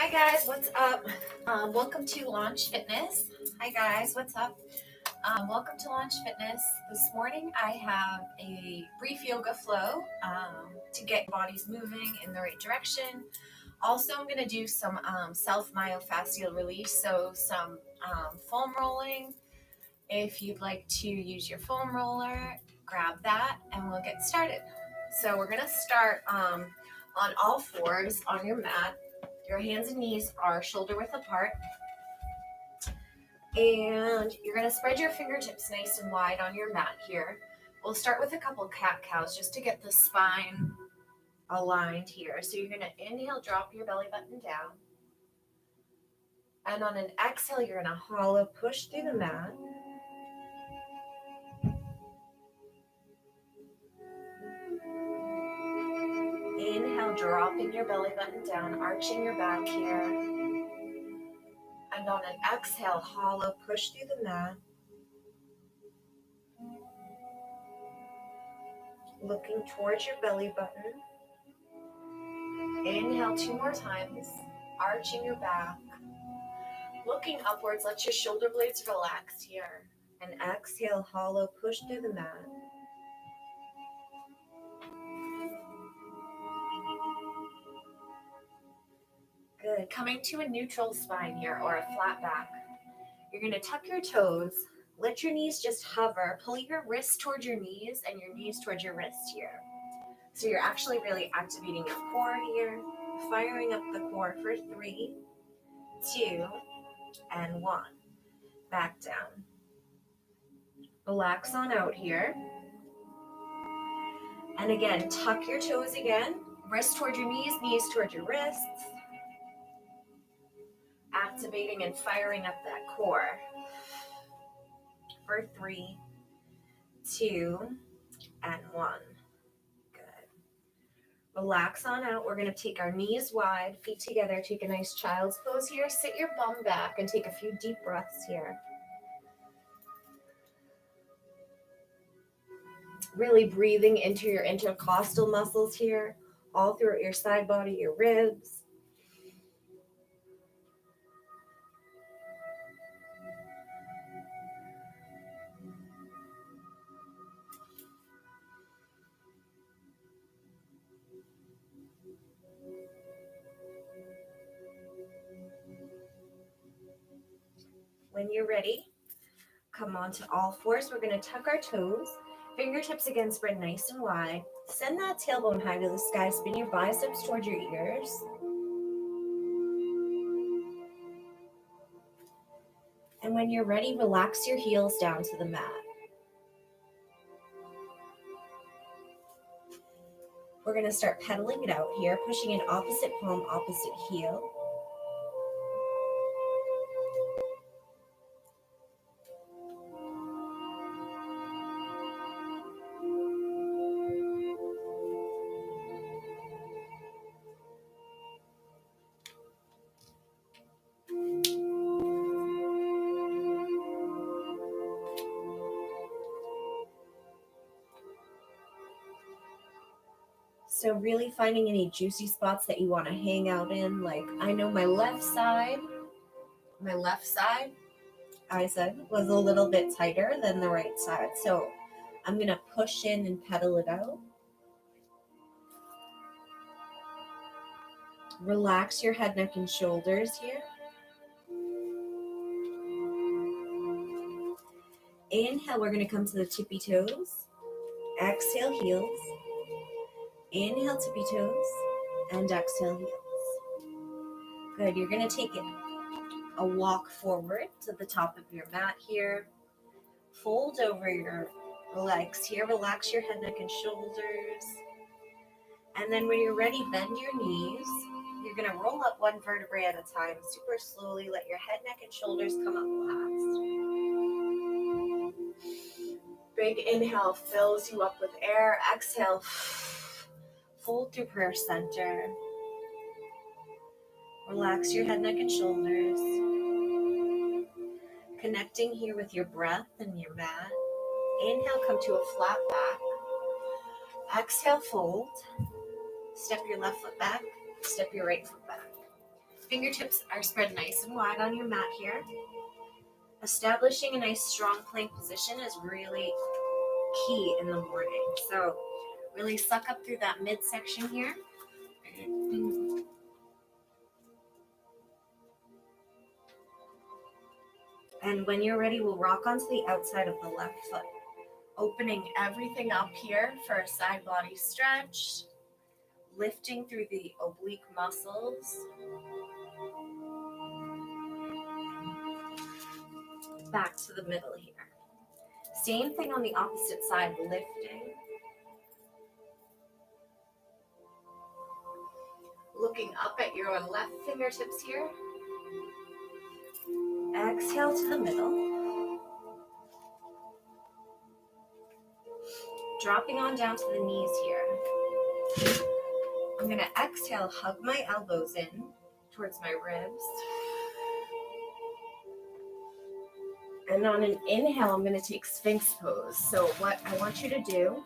Hi guys, what's up? Welcome to Launch Fitness. Hi guys, what's up? Welcome to Launch Fitness. This morning I have a brief yoga flow to get bodies moving in the right direction. Also, I'm going to do some self-myofascial release, so some foam rolling. If you'd like to use your foam roller, grab that and we'll get started. So we're going to start on all fours on your mat. Your hands and knees are shoulder width apart. And you're going to spread your fingertips nice and wide on your mat here. We'll start with a couple cat-cows just to get the spine aligned here. So you're going to inhale, drop your belly button down. And on an exhale, you're going to hollow push through the mat. Inhale, dropping your belly button down, arching your back here. And on an exhale, hollow push through the mat. Looking towards your belly button. Inhale 2 more times, arching your back. Looking upwards, let your shoulder blades relax here. And exhale, hollow push through the mat. Good. Coming to a neutral spine here, or a flat back. You're going to tuck your toes. Let your knees just hover. Pull your wrists towards your knees and your knees towards your wrist here. So you're actually really activating your core here. Firing up the core for 3, 2, and 1. Back down. Relax on out here. And again, tuck your toes again. Wrists towards your knees towards your wrists. Activating and firing up that core. For 3, 2, and 1. Good. Relax on out. We're going to take our knees wide, feet together. Take a nice child's pose here. Sit your bum back and take a few deep breaths here. Really breathing into your intercostal muscles here, all throughout your side body, your ribs. When you're ready, come on to all fours. We're going to tuck our toes, fingertips again spread nice and wide. Send that tailbone high to the sky. Spin your biceps towards your ears. And when you're ready, relax your heels down to the mat. We're going to start pedaling it out here, pushing in opposite palm, opposite heel. So really finding any juicy spots that you want to hang out in. Like I know my left side, I said, was a little bit tighter than the right side. So I'm going to push in and pedal it out. Relax your head, neck, and shoulders here. Inhale, we're going to come to the tippy toes. Exhale, heels. Inhale, tippy toes. And exhale, heels. Good. You're going to take it a walk forward to the top of your mat here. Fold over your legs here. Relax your head, neck, and shoulders. And then when you're ready, bend your knees. You're going to roll up one vertebrae at a time, super slowly. Let your head, neck, and shoulders come up last. Big inhale fills you up with air. Exhale, fold through prayer center. Relax your head, neck, and shoulders. Connecting here with your breath and your mat. Inhale, come to a flat back. Exhale, fold. Step your left foot back. Step your right foot back. Fingertips are spread nice and wide on your mat here. Establishing a nice strong plank position is really key in the morning. So really suck up through that midsection here. And when you're ready, we'll rock onto the outside of the left foot, opening everything up here for a side body stretch, lifting through the oblique muscles. Back to the middle here. Same thing on the opposite side, lifting. Looking up at your left fingertips here. Exhale to the middle. Dropping on down to the knees here. I'm going to exhale, hug my elbows in towards my ribs. And on an inhale, I'm going to take Sphinx Pose. So what I want you to do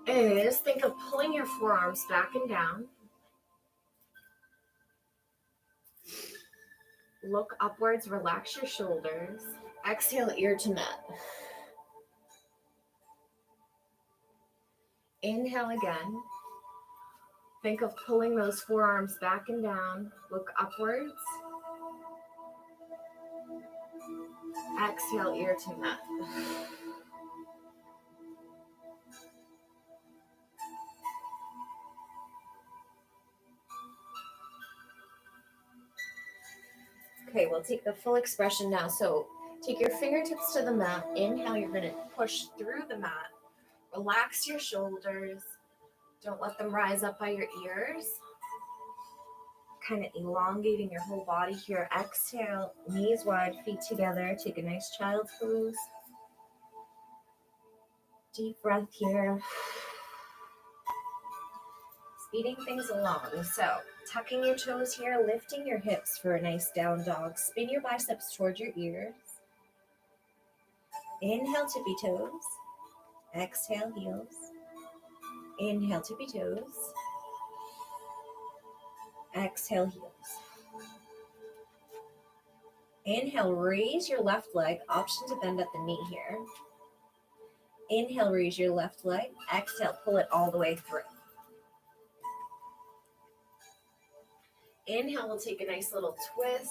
is think of pulling your forearms back and down. Look upwards, relax your shoulders. Exhale, ear to mat. Inhale again. Think of pulling those forearms back and down. Look upwards. Exhale, ear to mat. Okay, we'll take the full expression now. So take your fingertips to the mat. Inhale, you're going to push through the mat. Relax your shoulders. Don't let them rise up by your ears. Kind of elongating your whole body here. Exhale, knees wide, feet together. Take a nice child's pose. Deep breath here. Speeding things along. So tucking your toes here, lifting your hips for a nice down dog. Spin your biceps towards your ears. Inhale, tippy toes. Exhale, heels. Inhale, tippy toes. Exhale, heels. Inhale, raise your left leg. Option to bend at the knee here. Inhale, raise your left leg. Exhale, pull it all the way through. Inhale, we'll take a nice little twist.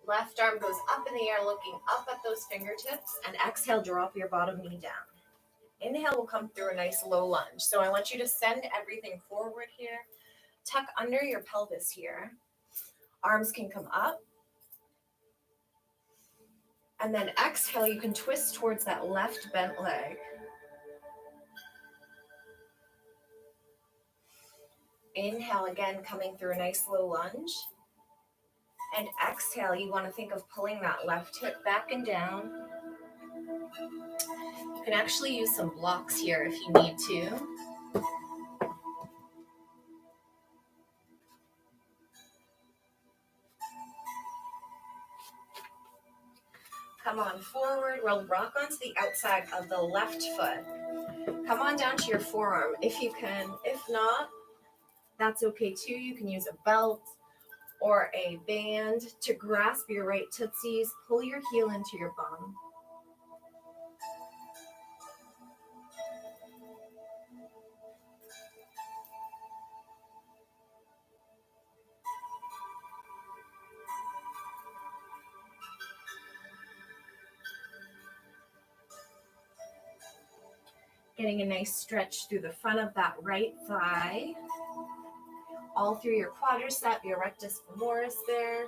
Left arm goes up in the air, looking up at those fingertips. And exhale, drop your bottom knee down. Inhale, we'll come through a nice low lunge. So I want you to send everything forward here. Tuck under your pelvis here. Arms can come up. And then exhale, you can twist towards that left bent leg. Inhale again, coming through a nice low lunge. And exhale, you want to think of pulling that left hip back and down. You can actually use some blocks here if you need to. Come on forward. We'll rock onto the outside of the left foot. Come on down to your forearm if you can. If not, that's okay too. You can use a belt or a band to grasp your right tootsies. Pull your heel into your bum. Getting a nice stretch through the front of that right thigh. All through your quadricep, your rectus femoris there.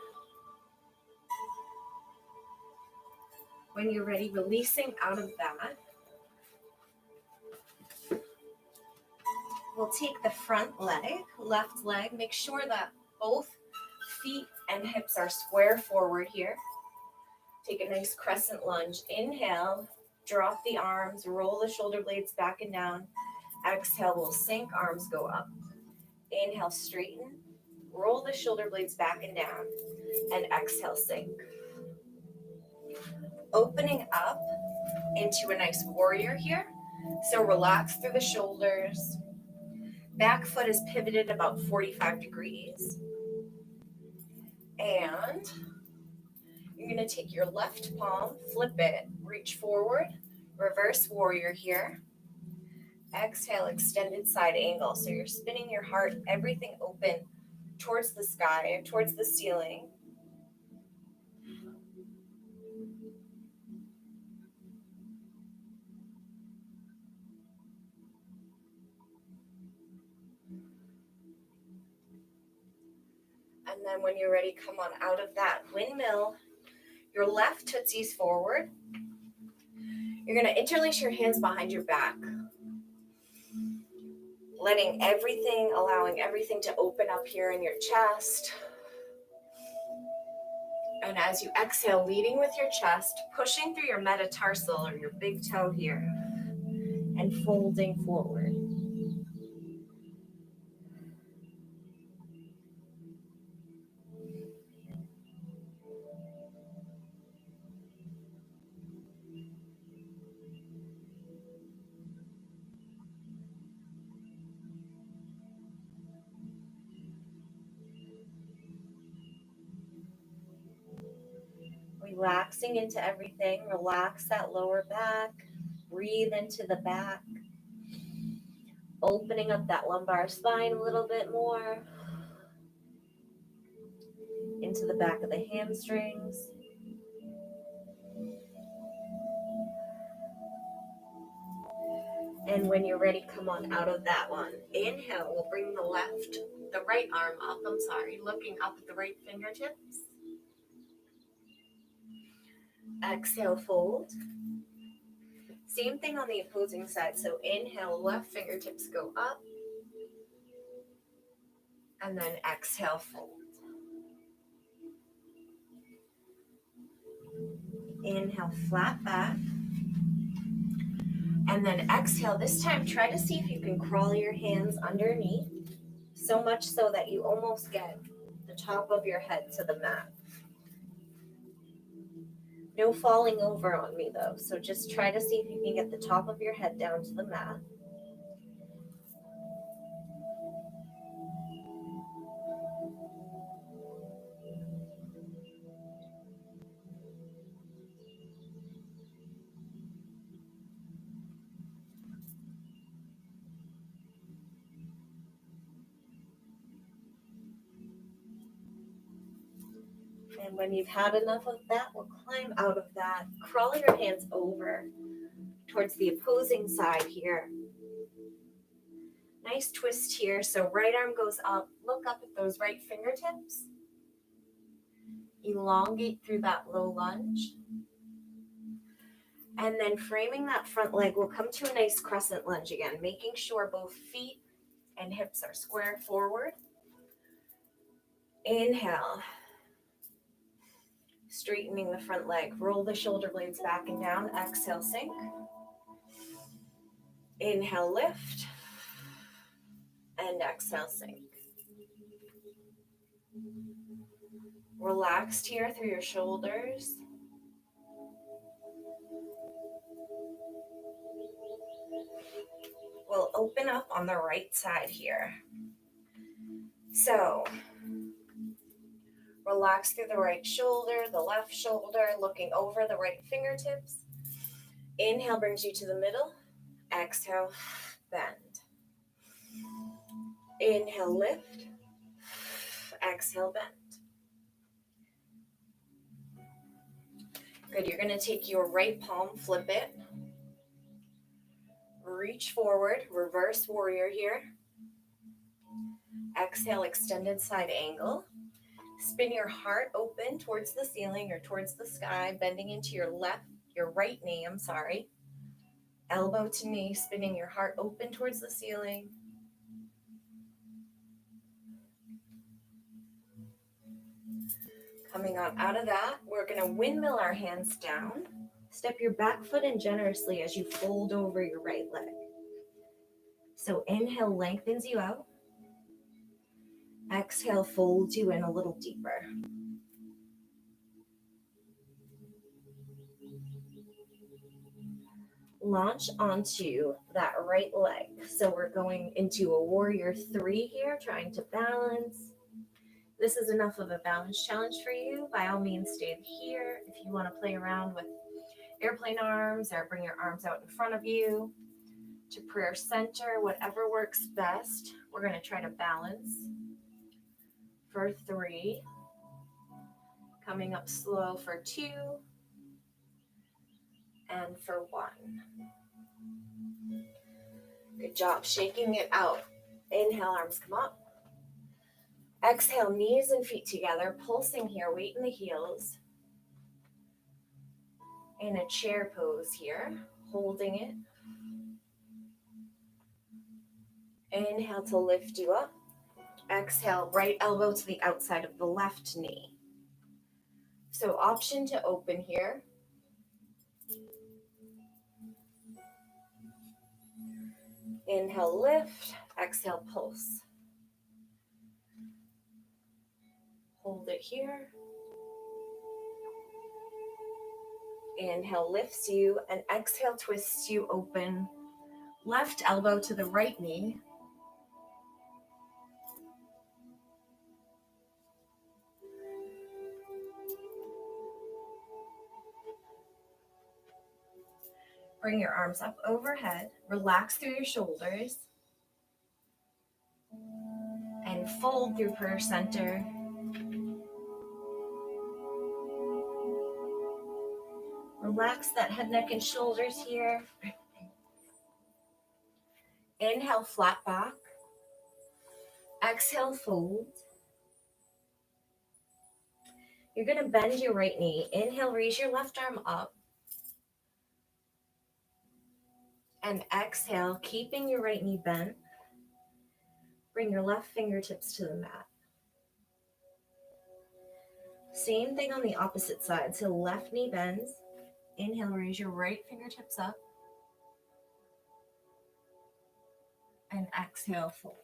When you're ready, releasing out of that. We'll take the front leg, left leg. Make sure that both feet and hips are square forward here. Take a nice crescent lunge. Inhale, drop the arms, roll the shoulder blades back and down. Exhale, we'll sink, arms go up. Inhale, straighten, roll the shoulder blades back and down, and exhale, sink. Opening up into a nice warrior here. So relax through the shoulders. Back foot is pivoted about 45 degrees. And you're going to take your left palm, flip it, reach forward, reverse warrior here. Exhale, extended side angle. So you're spinning your heart, everything open towards the sky, towards the ceiling. And then when you're ready, come on out of that windmill. Your left tootsie's forward. You're going to interlace your hands behind your back, allowing everything to open up here in your chest. And as you exhale, leading with your chest, pushing through your metatarsal or your big toe here, and folding forward. Relaxing into everything. Relax that lower back. Breathe into the back. Opening up that lumbar spine a little bit more. Into the back of the hamstrings. And when you're ready, come on out of that one. Inhale, we'll bring the right arm up, looking up at the right fingertips. Exhale, fold. Same thing on the opposing side. So inhale, left fingertips go up. And then exhale, fold. Inhale, flat back. And then exhale. This time, try to see if you can crawl your hands underneath. So much so that you almost get the top of your head to the mat. No falling over on me though. So just try to see if you can get the top of your head down to the mat. And when you've had enough of that, we'll climb out of that. Crawl your hands over towards the opposing side here. Nice twist here. So right arm goes up. Look up at those right fingertips. Elongate through that low lunge. And then framing that front leg, we'll come to a nice crescent lunge again, making sure both feet and hips are square forward. Inhale. Straightening the front leg. Roll the shoulder blades back and down. Exhale, sink. Inhale, lift. And exhale, sink. Relaxed here through your shoulders. We'll open up on the right side here. So, relax through the right shoulder, the left shoulder, looking over the right fingertips. Inhale brings you to the middle. Exhale, bend. Inhale, lift. Exhale, bend. Good, you're going to take your right palm, flip it. Reach forward, reverse warrior here. Exhale, extended side angle. Spin your heart open towards the ceiling or towards the sky, bending into your right knee, elbow to knee, spinning your heart open towards the ceiling. Coming on out of that, we're going to windmill our hands down. Step your back foot in generously as you fold over your right leg. So inhale, lengthens you out. Exhale, folds you in a little deeper. launch onto that right leg. So we're going into a warrior 3 here, trying to balance. This is enough of a balance challenge for you. By all means, stay here. If you want to play around with airplane arms or bring your arms out in front of you to prayer center, whatever works best. We're going to try to balance for 3, coming up slow for 2, and for 1. Good job shaking it out. Inhale, arms come up. Exhale, knees and feet together, pulsing here, weight in the heels. In a chair pose here, holding it. Inhale to lift you up. Exhale, right elbow to the outside of the left knee. So option to open here. Inhale, lift. Exhale, pulse. Hold it here. Inhale, lifts you, and exhale, twists you open. Left elbow to the right knee. Bring your arms up overhead. Relax through your shoulders. And fold through prayer center. Relax that head, neck, and shoulders here. Inhale, flat back. Exhale, fold. You're going to bend your right knee. Inhale, raise your left arm up. And exhale, keeping your right knee bent. Bring your left fingertips to the mat. Same thing on the opposite side. So left knee bends. Inhale, raise your right fingertips up. And exhale, fold.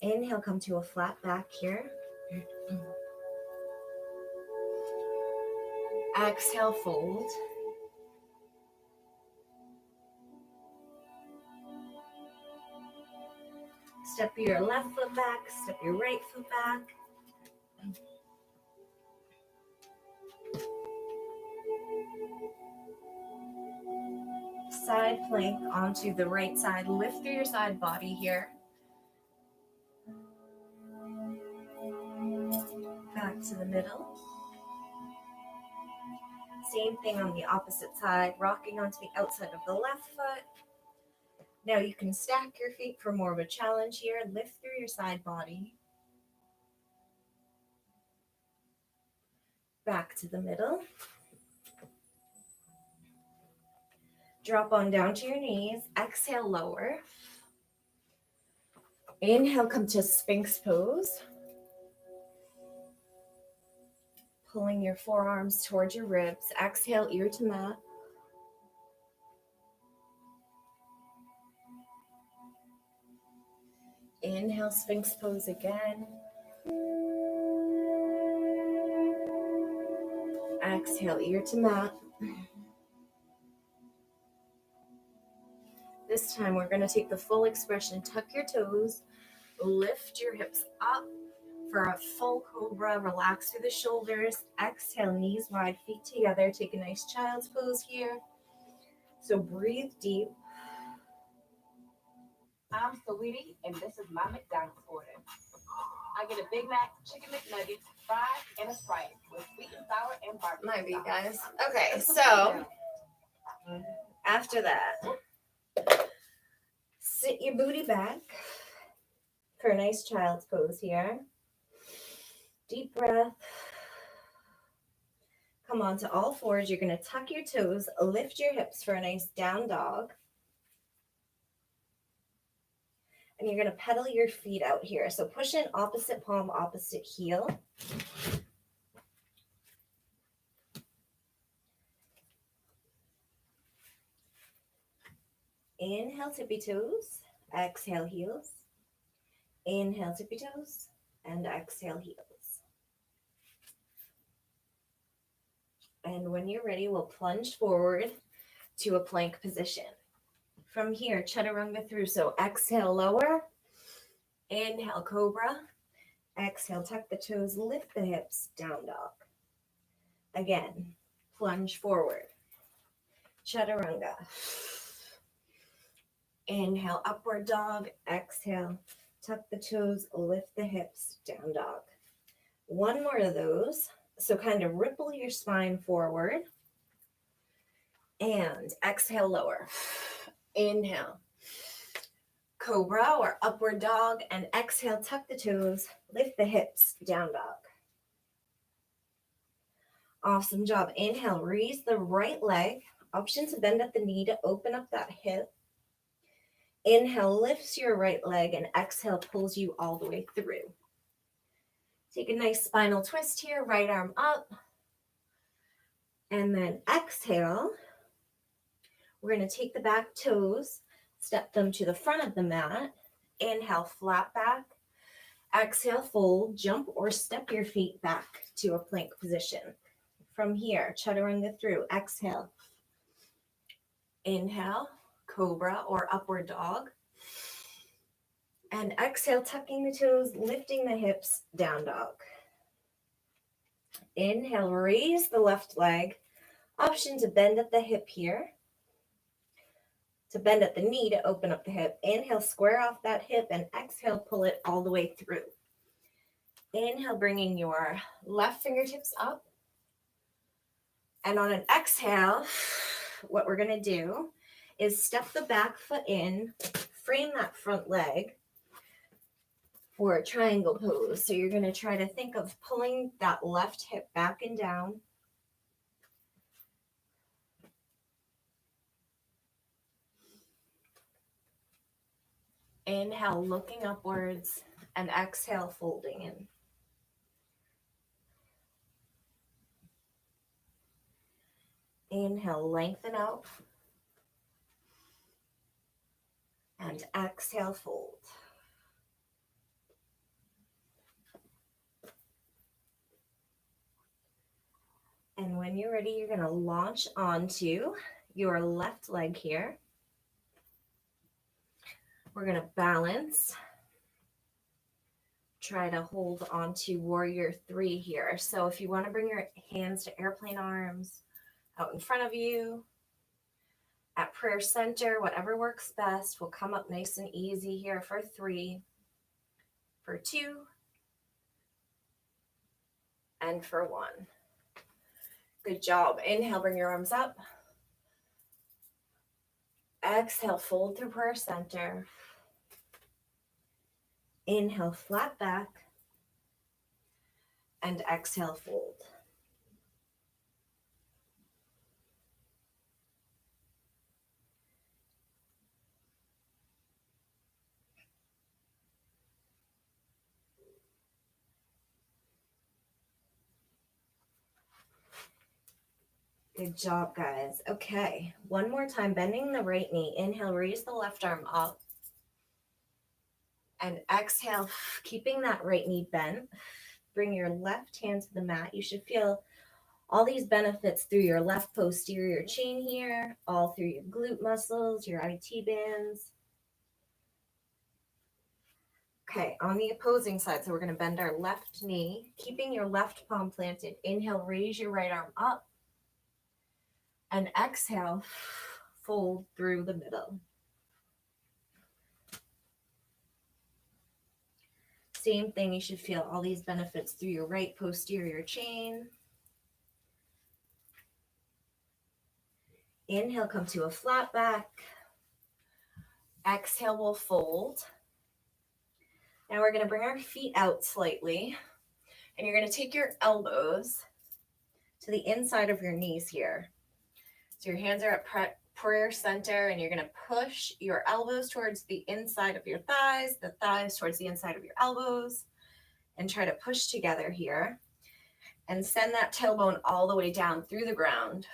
Inhale, come to a flat back here. Exhale, fold. Step your left foot back, step your right foot back. Side plank onto the right side. Lift through your side body here. Back to the middle. Same thing on the opposite side, rocking onto the outside of the left foot. Now you can stack your feet for more of a challenge here. Lift through your side body. Back to the middle. Drop on down to your knees. Exhale, lower. Inhale, come to Sphinx Pose. Pulling your forearms towards your ribs. Exhale, ear to mat. Inhale, Sphinx Pose again. Exhale, ear to mat. This time we're going to take the full expression. Tuck your toes. Lift your hips up for a full cobra. Relax through the shoulders. Exhale, knees wide, feet together. Take a nice child's pose here. So breathe deep. I'm Sweetie, and this is my McDonald's order. I get a Big Mac, chicken McNuggets, fries, and a Sprite with sweet and sour and barbecue. Might be, guys. Okay, so after that, sit your booty back for a nice child's pose here. Deep breath. Come on to all fours. You're going to tuck your toes, lift your hips for a nice down dog. And you're going to pedal your feet out here. So push in opposite palm, opposite heel. Inhale, tippy toes. Exhale, heels. Inhale, tippy toes. And exhale, heels. And when you're ready, we'll plunge forward to a plank position. From here, chaturanga through. So exhale, lower. Inhale, cobra. Exhale, tuck the toes, lift the hips, down dog. Again, plunge forward. Chaturanga. Inhale, upward dog. Exhale, tuck the toes, lift the hips, down dog. One more of those. So kind of ripple your spine forward. And exhale, lower. Inhale, cobra or upward dog. And exhale, tuck the toes, lift the hips, down dog. Awesome job. Inhale, raise the right leg. Option to bend at the knee to open up that hip. Inhale, lifts your right leg, and exhale, pulls you all the way through. Take a nice spinal twist here, right arm up. And then exhale. We're going to take the back toes, step them to the front of the mat. Inhale, flat back. Exhale, fold, jump or step your feet back to a plank position. From here, chaturanga through. Exhale. Inhale, cobra or upward dog. And exhale, tucking the toes, lifting the hips, down dog. Inhale, raise the left leg. Option to bend at the hip here. To bend at the knee to open up the hip. Inhale, square off that hip, and exhale, pull it all the way through. Inhale, bringing your left fingertips up. And on an exhale, what we're going to do is step the back foot in, frame that front leg for a triangle pose. So you're going to try to think of pulling that left hip back and down. Inhale, looking upwards, and exhale, folding in. Inhale, lengthen out. And exhale, fold. And when you're ready, you're going to launch onto your left leg here. We're going to balance. Try to hold on to warrior 3 here. So if you want to bring your hands to airplane arms out in front of you, at prayer center, whatever works best. We'll come up nice and easy here for 3, for 2, and for 1. Good job. Inhale, bring your arms up. Exhale, fold through prayer center. Inhale, flat back. And exhale, fold. Good job, guys. Okay, one more time, bending the right knee. Inhale, raise the left arm up. And exhale, keeping that right knee bent. Bring your left hand to the mat. You should feel all these benefits through your left posterior chain here, all through your glute muscles, your IT bands. Okay, on the opposing side, so we're going to bend our left knee, keeping your left palm planted. Inhale, raise your right arm up. And exhale, fold through the middle. Same thing, you should feel all these benefits through your right posterior chain. Inhale, come to a flat back. Exhale, we'll fold. Now we're going to bring our feet out slightly. And you're going to take your elbows to the inside of your knees here. So your hands are at prayer center, and you're going to push your elbows towards the inside of your thighs, the thighs towards the inside of your elbows, and try to push together here. And send that tailbone all the way down through the ground,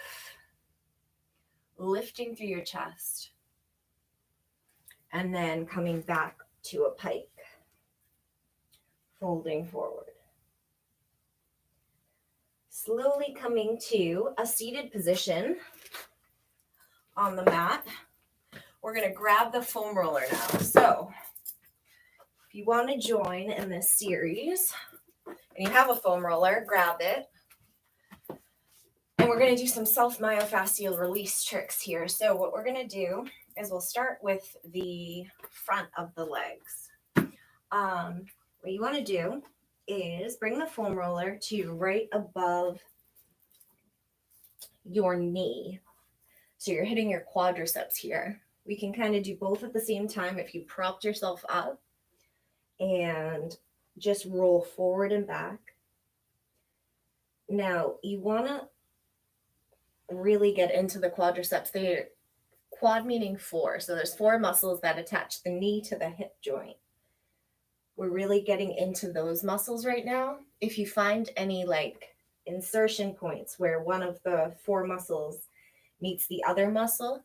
lifting through your chest. And then coming back to a pike, folding forward. Slowly coming to a seated position on the mat. We're going to grab the foam roller now. So if you want to join in this series and you have a foam roller, grab it. And we're going to do some self-myofascial release tricks here. So what we're going to do is we'll start with the front of the legs. What you want to do is bring the foam roller to right above your knee. So you're hitting your quadriceps here. We can kind of do both at the same time if you propped yourself up and just roll forward and back. Now you want to really get into the quadriceps. They're quad meaning four. So there's four muscles that attach the knee to the hip joint. We're really getting into those muscles right now. If you find any like insertion points where one of the four muscles meets the other muscle,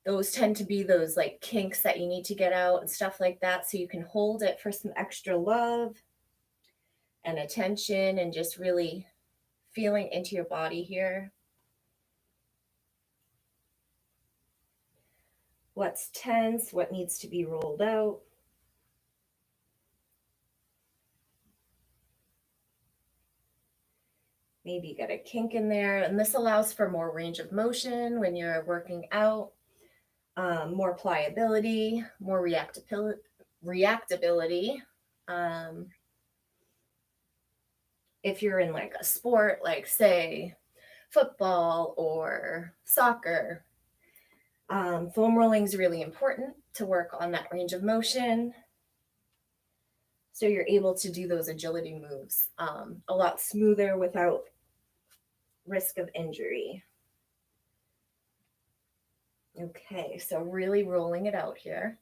those tend to be those like kinks that you need to get out and stuff like that. So you can hold it for some extra love and attention and just really feeling into your body here. What's tense, what needs to be rolled out. Maybe you got a kink in there, and this allows for more range of motion when you're working out, more pliability, more reactability. If you're in like a sport, like say football or soccer, foam rolling is really important to work on that range of motion. So you're able to do those agility moves a lot smoother without risk of injury. Okay, so really rolling it out here.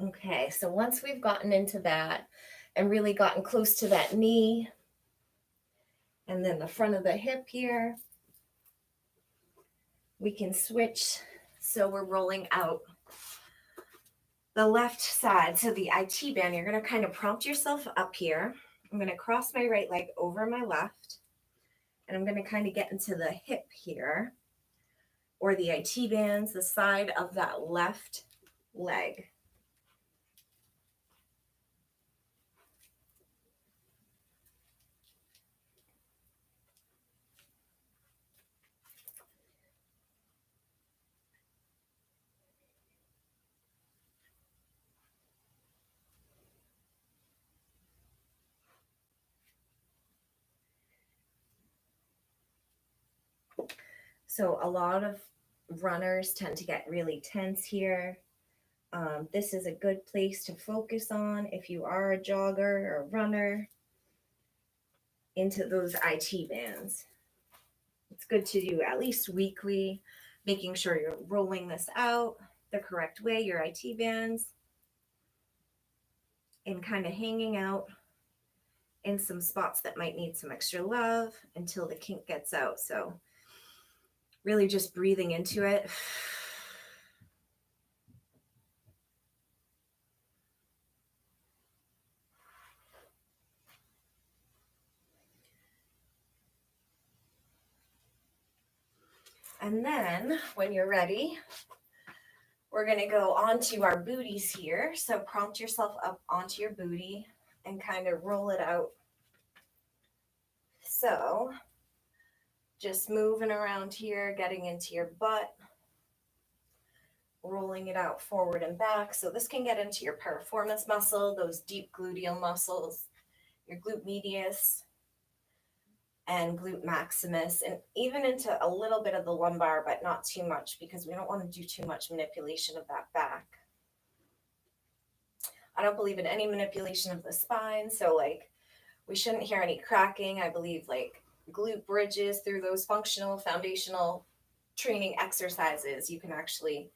Okay, so once we've gotten into that and really gotten close to that knee and then the front of the hip here, we can switch. So we're rolling out the left side. So the IT band, you're going to kind of prompt yourself up here. I'm going to cross my right leg over my left, and I'm going to kind of get into the hip here, or the IT bands, the side of that left leg. So a lot of runners tend to get really tense here. This is a good place to focus on if you are a jogger or a runner, into those IT bands. It's good to do at least weekly, making sure you're rolling this out the correct way, your IT bands, and kind of hanging out in some spots that might need some extra love until the kink gets out. So really just breathing into it. And then when you're ready, we're going to go onto our booties here. So prompt yourself up onto your booty and kind of roll it out. So Just moving around here, getting into your butt, rolling it out forward and back. So this can get into your piriformis muscle, those deep gluteal muscles, your glute medius and glute maximus, and even into a little bit of the lumbar, but not too much because we don't want to do too much manipulation of that back. I don't believe in any manipulation of the spine, so like we shouldn't hear any cracking. I believe like glute bridges through those functional foundational training exercises, you can actually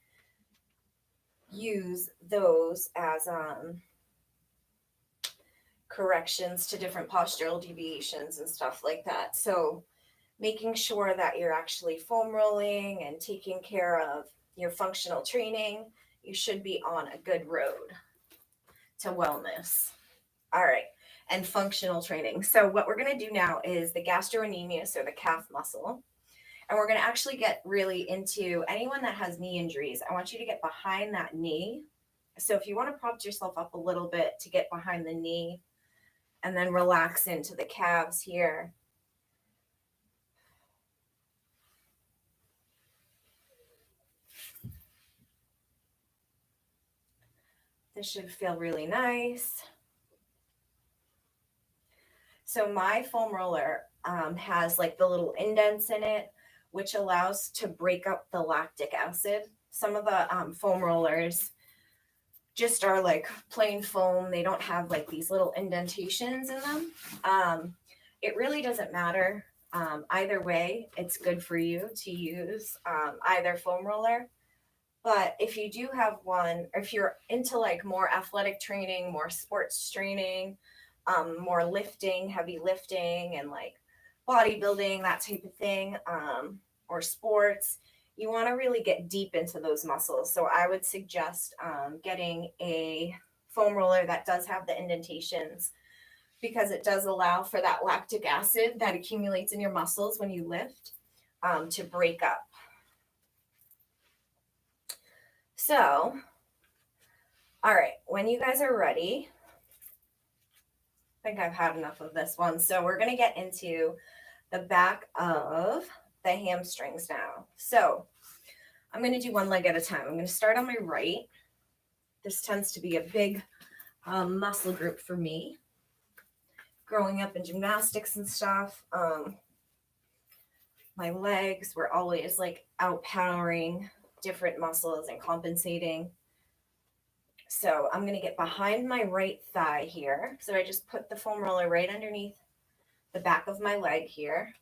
use those as corrections to different postural deviations and stuff like that. So making sure that you're actually foam rolling and taking care of your functional training, you should be on a good road to wellness. All right, and functional training. So what we're going to do now is the gastrocnemius, or the calf muscle. And we're going to actually get really into anyone that has knee injuries. I want you to get behind that knee. So if you want to prop yourself up a little bit to get behind the knee and then relax into the calves here. This should feel really nice. So my foam roller has like the little indents in it, which allows to break up the lactic acid. Some of the foam rollers just are like plain foam. They don't have like these little indentations in them. It really doesn't matter. Either way, it's good for you to use either foam roller. But if you do have one, or if you're into like more athletic training, more sports training, more lifting, heavy lifting, and like bodybuilding, that type of thing, or sports, you want to really get deep into those muscles. So I would suggest getting a foam roller that does have the indentations, because it does allow for that lactic acid that accumulates in your muscles when you lift to break up. So, all right, when you guys are ready, I think I've had enough of this one. So we're going to get into the back of the hamstrings now. So I'm going to do one leg at a time. I'm going to start on my right. This tends to be a big muscle group for me. Growing up in gymnastics and stuff, my legs were always like outpowering different muscles and compensating. So I'm going to get behind my right thigh here. So I just put the foam roller right underneath the back of my leg here,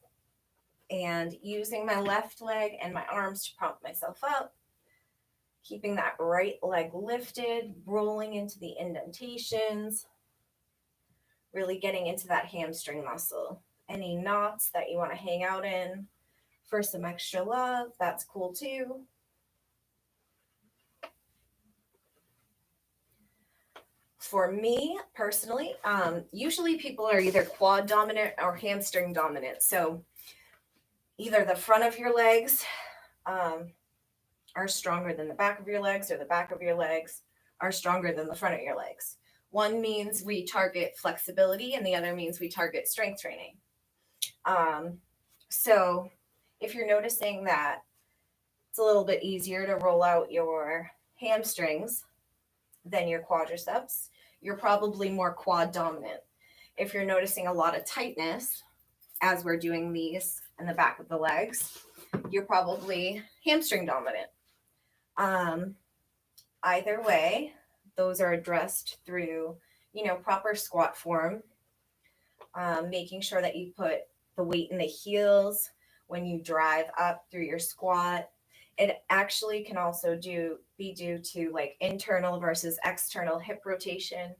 and using my left leg and my arms to prop myself up, keeping that right leg lifted, rolling into the indentations, really getting into that hamstring muscle. Any knots that you want to hang out in for some extra love, that's cool too. For me personally, usually people are either quad dominant or hamstring dominant. So either the front of your legs are stronger than the back of your legs, or the back of your legs are stronger than the front of your legs. One means we target flexibility, and the other means we target strength training. So if you're noticing that it's a little bit easier to roll out your hamstrings than your quadriceps, you're probably more quad dominant. If you're noticing a lot of tightness as we're doing these in the back of the legs, you're probably hamstring dominant. Either way, those are addressed through, proper squat form, making sure that you put the weight in the heels when you drive up through your squat. It actually can also be due to like internal versus external hip rotation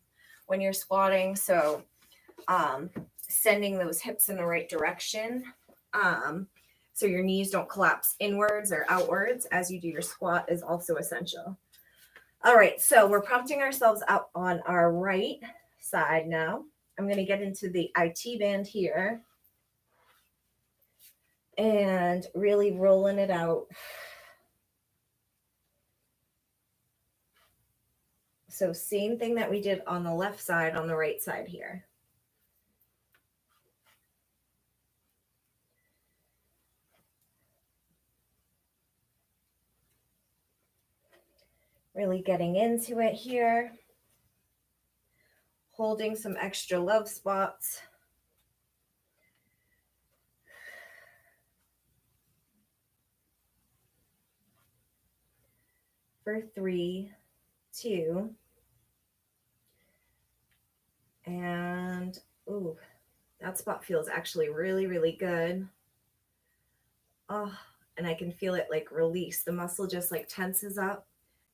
when you're squatting. So sending those hips in the right direction, so your knees don't collapse inwards or outwards as you do your squat, is also essential. All right, so we're prompting ourselves up on our right side now. I'm going to get into the IT band here and really rolling it out. So same thing that we did on the left side, on the right side here. Really getting into it here. Holding some extra love spots. For 3, 2, and ooh, that spot feels actually really, really good. Oh, and I can feel it like release. The muscle just like tenses up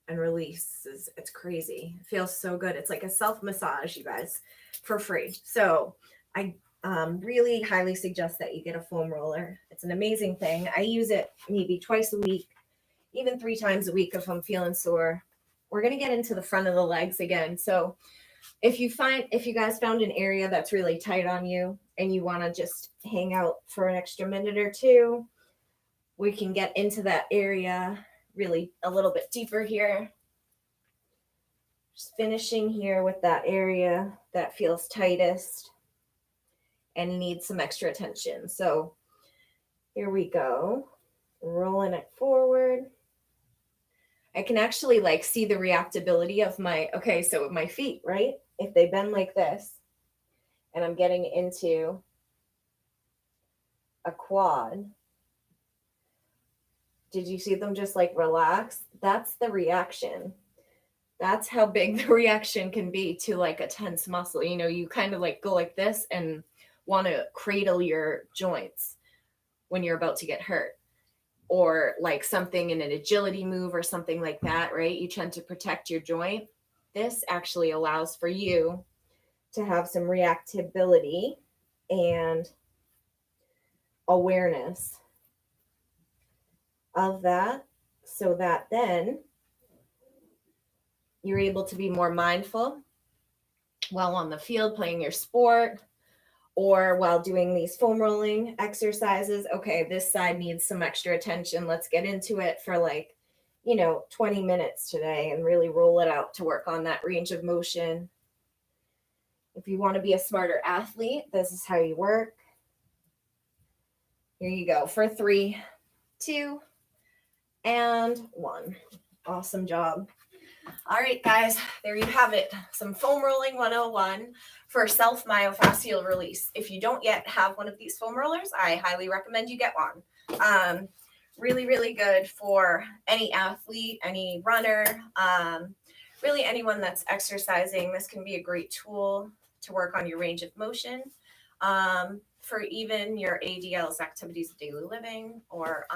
and releases. It's crazy. It feels so good. It's like a self massage, you guys, for free. So I really highly suggest that you get a foam roller. It's an amazing thing. I use it maybe twice a week, even 3 times a week if I'm feeling sore. We're going to get into the front of the legs again. So if you guys found an area that's really tight on you and you want to just hang out for an extra minute or two, we can get into that area really a little bit deeper here. Just finishing here with that area that feels tightest and needs some extra attention. So here we go. Rolling it forward. I can actually like see the reactability of my feet, right? If they bend like this and I'm getting into a quad, did you see them just like relax? That's the reaction. That's how big the reaction can be to like a tense muscle. You know, you kind of like go like this and want to cradle your joints when you're about to get hurt, or like something in an agility move or something like that, right? You tend to protect your joint. This actually allows for you to have some reactability and awareness of that, so that then you're able to be more mindful while on the field playing your sport or while doing these foam rolling exercises. Okay, this side needs some extra attention. Let's get into it for 20 minutes today and really roll it out to work on that range of motion. If you want to be a smarter athlete, this is how you work. Here you go for 3, 2, and 1. Awesome job. All right, guys, there you have it. Some foam rolling 101 for self-myofascial release. If you don't yet have one of these foam rollers, I highly recommend you get one. Really, really good for any athlete, any runner, really anyone that's exercising. This can be a great tool to work on your range of motion, for even your ADLs, activities of daily living, or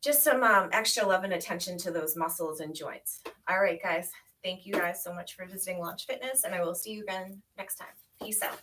just some extra love and attention to those muscles and joints. All right, guys. Thank you guys so much for visiting Launch Fitness, and I will see you again next time. Peace out.